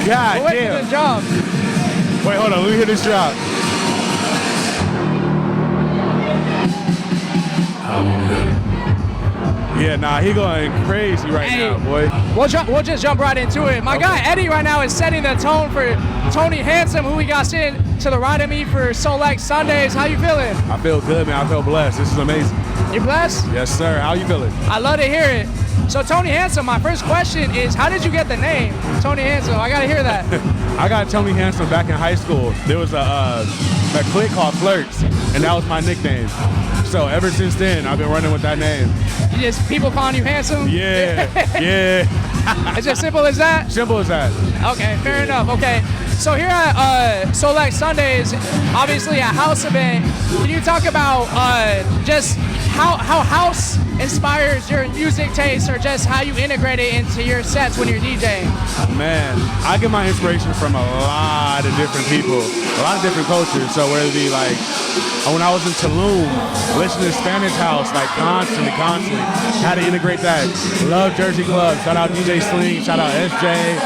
God Wait damn. for the drop. Wait, hold on. Let me hear this drop. Yeah, nah, he going crazy right now, boy. We'll just jump right into it. My guy Eddie right now is setting the tone for Toney Handsome, who we got sitting to the right of me for Solekt Sundays. How you feeling? I feel good, man. I feel blessed. This is amazing. You blessed? Yes, sir. How you feeling? I love to hear it. So Toney Handsome, my first question is, how did you get the name Toney Handsome? I gotta hear that. I got Toney Handsome back in high school. There was a clique called Flirts, and that was my nickname. So ever since then, I've been running with that name. You just people calling you handsome? Yeah, yeah. It's as simple as that? Simple as that. Okay, fair enough. Okay. So here at Solekt Sundays, obviously a house event. Can you talk about just how house inspires your music taste, or just how you integrate it into your sets when you're DJing? Man, I get my inspiration from a lot of different people, a lot of different cultures. So whether it be like, when I was in Tulum, listening to Spanish house, like constantly, had to integrate that. Love Jersey Club, shout out DJ Sling, shout out SJ,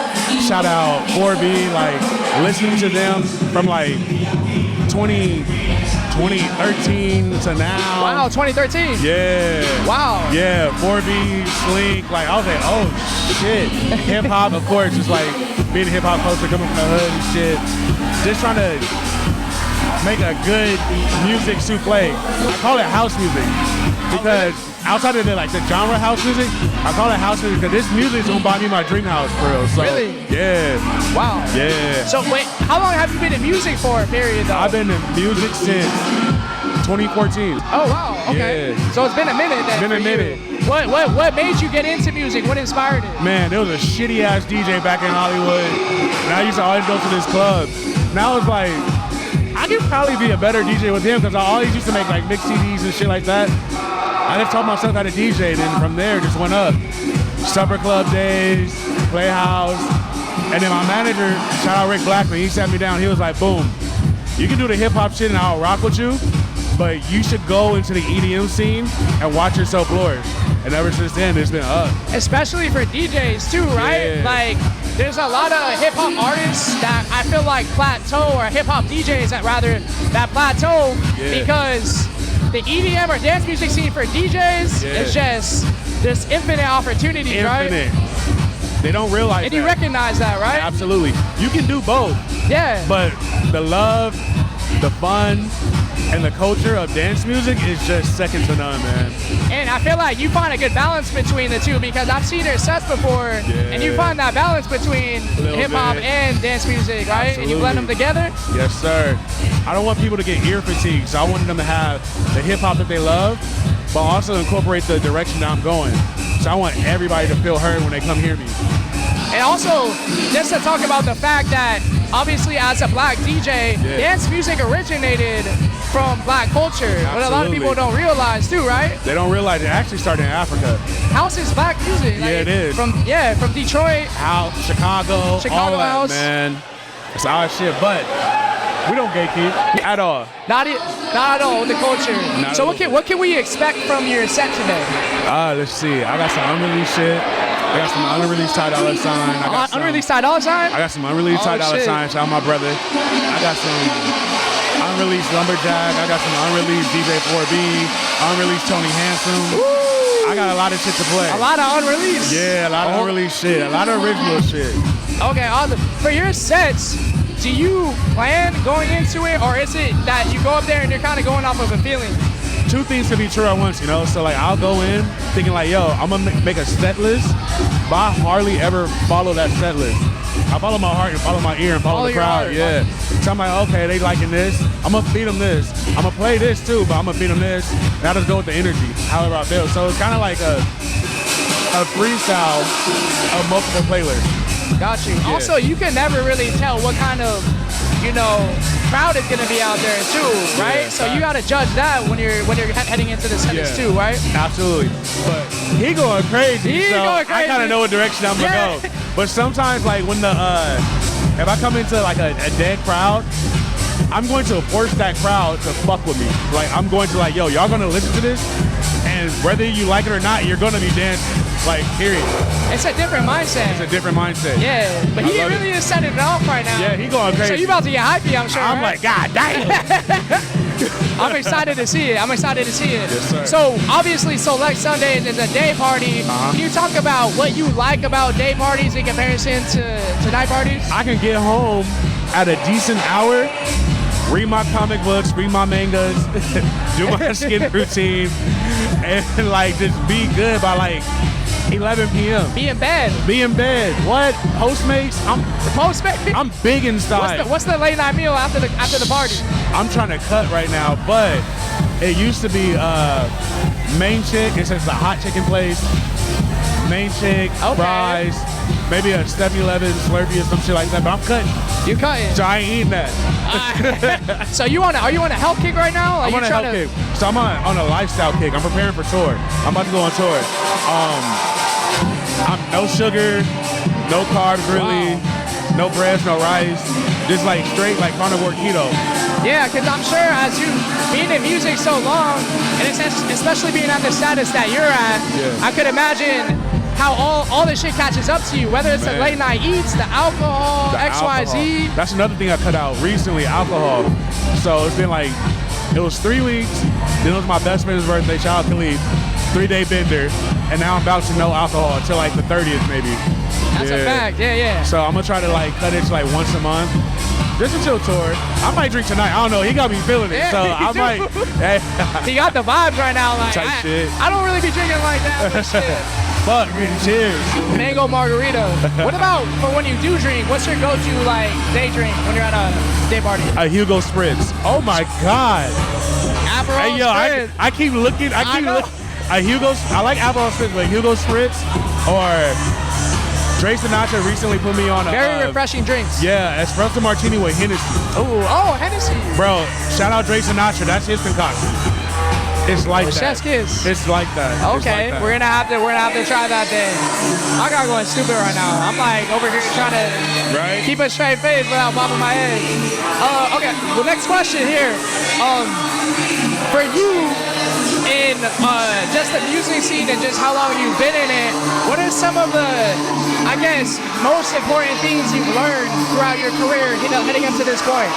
shout out 4B, like listening to them from like 2013 to now. Wow, 2013. Yeah. Wow. Yeah, 4B, Slink, like I was like, oh shit. Hip hop, of course, just like being a hip hop culture, coming from the hood and shit. Just trying to make a good music souffle. I call it house music because outside of the genre house music, I call it house music because this music is gonna buy me my dream house for real. So, really? Yeah. Wow. Yeah. So wait, how long have you been in music for, period, though? I've been in music since 2014. Oh, wow. Okay. Yeah. So it's been a minute then. It's been a minute. What made you get into music? What inspired it? Man, there was a shitty ass DJ back in Hollywood, and I used to always go to this club. Now it's like, I could probably be a better DJ with him because I always used to make like mix CDs and shit like that. I just taught myself how to DJ, then from there just went up. Supper club days, Playhouse, and then my manager, shout out Rick Blackman, he sat me down, he was like, boom, you can do the hip hop shit and I'll rock with you, but you should go into the EDM scene and watch yourself flourish. And ever since then, it's been up. Especially for DJs too, right? Yeah. Like, there's a lot of hip hop artists that I feel like plateau, or hip hop DJs that plateau because the EDM or dance music scene for DJs is just there's infinite opportunities, right? They don't realize and you recognize that, right? Absolutely. You can do both. Yeah. But the love, the fun, and the culture of dance music is just second to none, man. And I feel like you find a good balance between the two because I've seen your sets before, and you find that balance between hip-hop and dance music, right? Absolutely. And you blend them together? Yes, sir. I don't want people to get ear fatigue, so I want them to have the hip-hop that they love, but also incorporate the direction that I'm going. So I want everybody to feel heard when they come hear me. And also, just to talk about the fact that, obviously, as a black DJ, dance music originated from black culture. Absolutely. What a lot of people don't realize too, right? They don't realize it actually started in Africa. House is black music. Yeah, it is. From Detroit. House, Chicago all that, house. man. It's our shit, but we don't gatekeep at all. Not at all with the culture. So what can we expect from your set today? Let's see. I got some unreleased shit. I got some unreleased Ty Dolla $ign. Unreleased Ty Dolla $ign? I got some unreleased Ty Dolla $ign. Shout out my brother. I got some unreleased Lumberjack. I got some unreleased DJ 4B. Unreleased Toney Handsome. Woo! I got a lot of shit to play. A lot of unreleased? Yeah, a lot of unreleased shit. A lot of original shit. Okay, for your sets, do you plan going into it, or is it that you go up there and you're kind of going off of a feeling? Two things can be true at once, you know? So like I'll go in thinking like, yo, I'm gonna make a set list, but I hardly ever follow that set list. I follow my heart and follow my ear and follow the crowd, yeah. So I'm like, okay, they liking this, I'm gonna feed them this. I'm gonna play this too, but I'm gonna feed them this. And I just go with the energy, however I feel. So it's kind of like a freestyle of multiple playlists. Got you. Yeah. Also, you can never really tell what kind of, crowd is gonna be out there too, right? So you gotta judge that when you're heading into the sentence too, right? Absolutely. But he going crazy. I kind of know what direction I'm gonna go. But sometimes, like when if I come into like a dead crowd, I'm going to force that crowd to fuck with me. Like I'm going to like, yo, y'all gonna listen to this? And whether you like it or not, you're gonna be dancing. Like, period. It's a different mindset. It's a different mindset. Yeah, but he really is setting it off right now. Yeah, he going crazy. So you about to get hypey, I'm sure. I'm right? like, God damn. I'm excited to see it. I'm excited to see it. Yes, sir. So obviously, Solekt Sundays is a day party. Can you talk about what you like about day parties in comparison to night parties? I can get home at a decent hour, read my comic books, read my mangas, do my skin routine, and like just be good by like 11 p.m. Be in bed. Be in bed. What? Postmates? Postmates? I'm big inside. What's the late night meal after the party? I'm trying to cut right now, but it used to be main chick. It's just a hot chicken place. Main chick, fries, maybe a 7-Eleven Slurpee or some shit like that. But I'm cutting. You cutting? So I ain't eating that. So are you on a health kick right now? I'm on a health kick. So I'm on a lifestyle kick. I'm preparing for tour. I'm about to go on tour. I'm no sugar, no carbs really, no breads, no rice. Just like straight like carnivore keto. Yeah, because I'm sure as you being in music so long, and especially being at the status that you're at, I could imagine how all this shit catches up to you, whether it's the late night eats, the alcohol, XYZ. That's another thing I cut out recently, alcohol. So it's been like, it was 3 weeks, then it was my best friend's birthday, shout out Khalid, 3-day bender, and now I'm about to no alcohol until like the 30th maybe. That's a fact, yeah. So I'm gonna try to like cut it to like once a month. Just until tour. I might drink tonight. I don't know. He got me feeling it. So I might. He got the vibes right now. Like, shit. I don't really be drinking like that, but shit. Fuck, cheers. Mango margarita. What about for when you do drink? What's your go-to like day drink when you're at a day party? A Hugo Spritz. Oh my God. Aperol hey, yo, Spritz. I keep looking. I keep looking. A Hugo. I like Aperol Spritz, but Hugo Spritz or Dre Sinatra recently put me on a very refreshing drinks. Yeah, espresso martini with Hennessy. Oh, Hennessy. Bro, shout out Dre Sinatra. That's his concoction. It's like that. Chef's kiss. It's like that. Okay, like that. we're gonna have to try that then. I got going stupid right now. I'm like over here trying to keep a straight face without bobbing my head. Okay, the next question here. For you in just the music scene and just how long you've been in it, what are some of the, I guess, most important things you've learned throughout your career heading up to this point?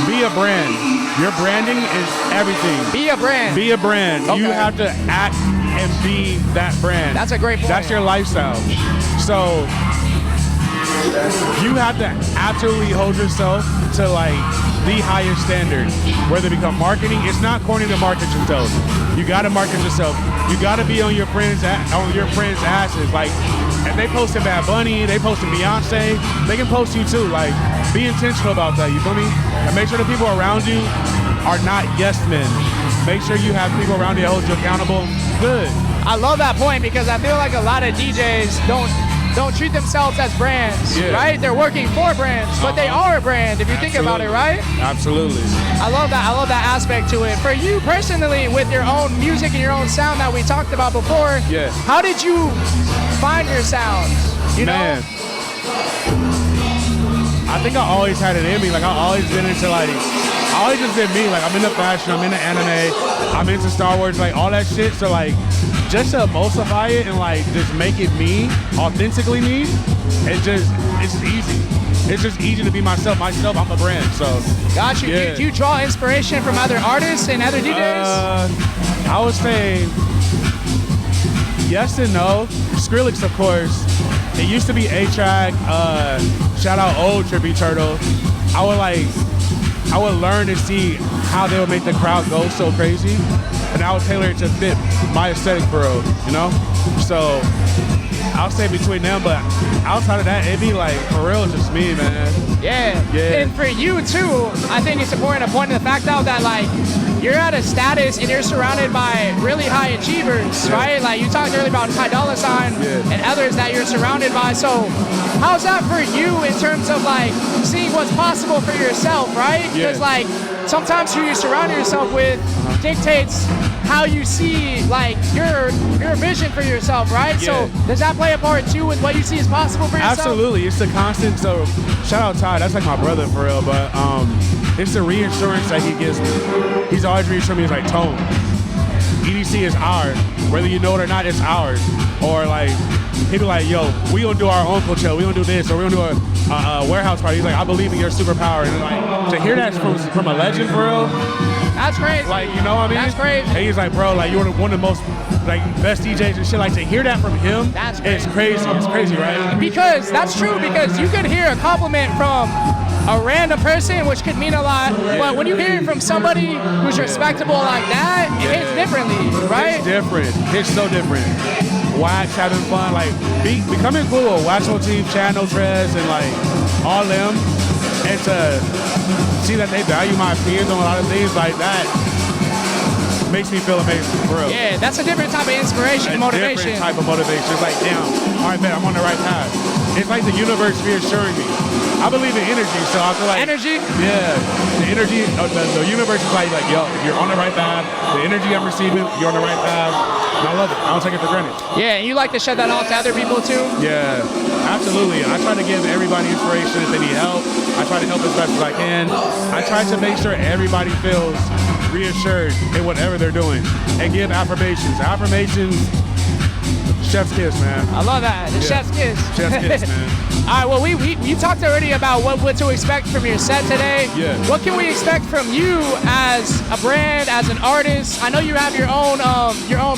Be a brand. Your branding is everything. Be a brand. Be a brand. Okay. You have to act and be that brand. That's a great point. That's your lifestyle. So you have to absolutely hold yourself to like the highest standard. Whether it become marketing, it's not corny to market yourself. You gotta market yourself. You gotta be on your friends' asses. Like if they posting Bad Bunny, they posting Beyonce, they can post you too. Like be intentional about that. You feel me? And make sure the people around you are not yes men. Make sure you have people around you that hold you accountable. Good. I love that point because I feel like a lot of DJs don't treat themselves as brands, right? They're working for brands, but they are a brand if you think about it, right? Absolutely. I love that. I love that aspect to it. For you personally, with your own music and your own sound that we talked about before, how did you find your sound? You know? I think I always had it in me. Like I always been into like, I always just been me. Like I'm into fashion, I'm into anime, I'm into Star Wars, like all that shit. So like, just to emulsify it and like just make it me, authentically me, it's easy. It's just easy to be myself. I'm a brand, so. Got you. Yeah. Do you draw inspiration from other artists and other DJs? I would say yes and no. Skrillex, of course. It used to be A-Track. Shout out old Trippy Turtle. I would learn to see how they would make the crowd go so crazy, and I would tailor it to fit my aesthetic for real, you know? So I'll say between them, but outside of that, it'd be like, for real, just me, man. Yeah. And for you too, I think it's important to point to the fact out that like, you're at a status and you're surrounded by really high achievers, right? Like you talked earlier about Ty Dolla $ign and others that you're surrounded by. So how's that for you in terms of like seeing what's possible for yourself, right? Because like sometimes who you surround yourself with dictates how you see like your vision for yourself, right? So does that play a part too with what you see is possible for yourself? Absolutely. It's the constant. So shout out Ty, that's like my brother for real, but it's the reassurance that he gives me. He's always reassuring me. He's like, Tone, EDC is ours. Whether you know it or not, it's ours. Or like, people like, yo, we gonna do our own Coachella. We gonna do this, or we gonna do a warehouse party. He's like, I believe in your superpower. And like, to hear that from a legend, for real. That's crazy. Like, you know what I mean? That's crazy. And he's like, bro, like, you're one of the most like best DJs and shit. Like, to hear that from him, That's crazy. it's crazy. It's crazy, right? Because that's true, because you could hear a compliment from a random person, which could mean a lot, but when you hear it from somebody who's respectable like that, it hits differently, right? It's different. It's so different. Wax, having fun, like becoming cool with Wax Motif, Channel Trez, and like all them, and to see that they value my opinions on a lot of things like that makes me feel amazing, for real. Yeah, that's a different type of inspiration, motivation. Different type of motivation. It's like, damn, all right, man, I'm on the right path. It's like the universe reassuring me. I believe in energy, so I feel like energy. Yeah, the energy. The universe is like, yo, you're on the right path. The energy I'm receiving, you're on the right path. And I love it. I don't take it for granted. Yeah, and you like to shed that off to other people too. Yeah, absolutely. I try to give everybody inspiration if they need help. I try to help as best as I can. I try to make sure everybody feels reassured in whatever they're doing, and give affirmations. Affirmations. Chef's kiss, man. I love that. The chef's kiss. Chef's kiss, man. All right, well, we talked already about what to expect from your set today. Yeah. What can we expect from you as a brand, as an artist? I know you have your own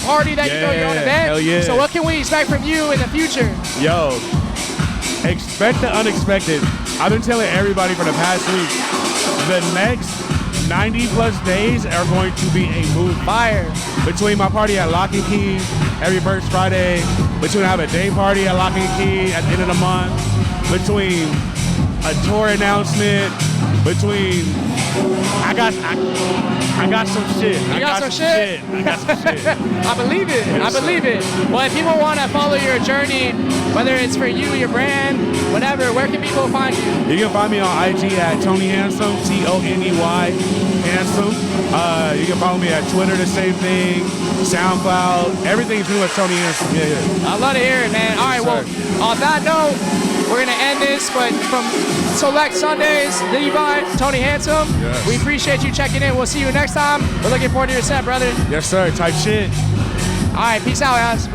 party that you throw, your own event. Hell yeah. So what can we expect from you in the future? Yo, expect the unexpected. I've been telling everybody for the past week, the next 90 plus days are going to be a move. Fire. Between my party at Lock and Key every first Friday, between I have a day party at Lock and Key at the end of the month, between a tour announcement, between I got some shit. You got some shit? I got some shit. I believe it. I believe it. Well, if people want to follow your journey, whether it's for you, your brand, whatever, where can people find you? You can find me on IG at Toney Handsome, Toney Handsome. You can follow me at Twitter, the same thing. SoundCloud, everything's new at Toney Handsome. Yeah. I love to hear it, man. All right, well, on that note, we're going to end this, but from Solekt Sundays, Levi, Toney Handsome, yes. We appreciate you checking in. We'll see you next time. We're looking forward to your set, brother. Yes, sir. Type shit. All right, peace out, guys.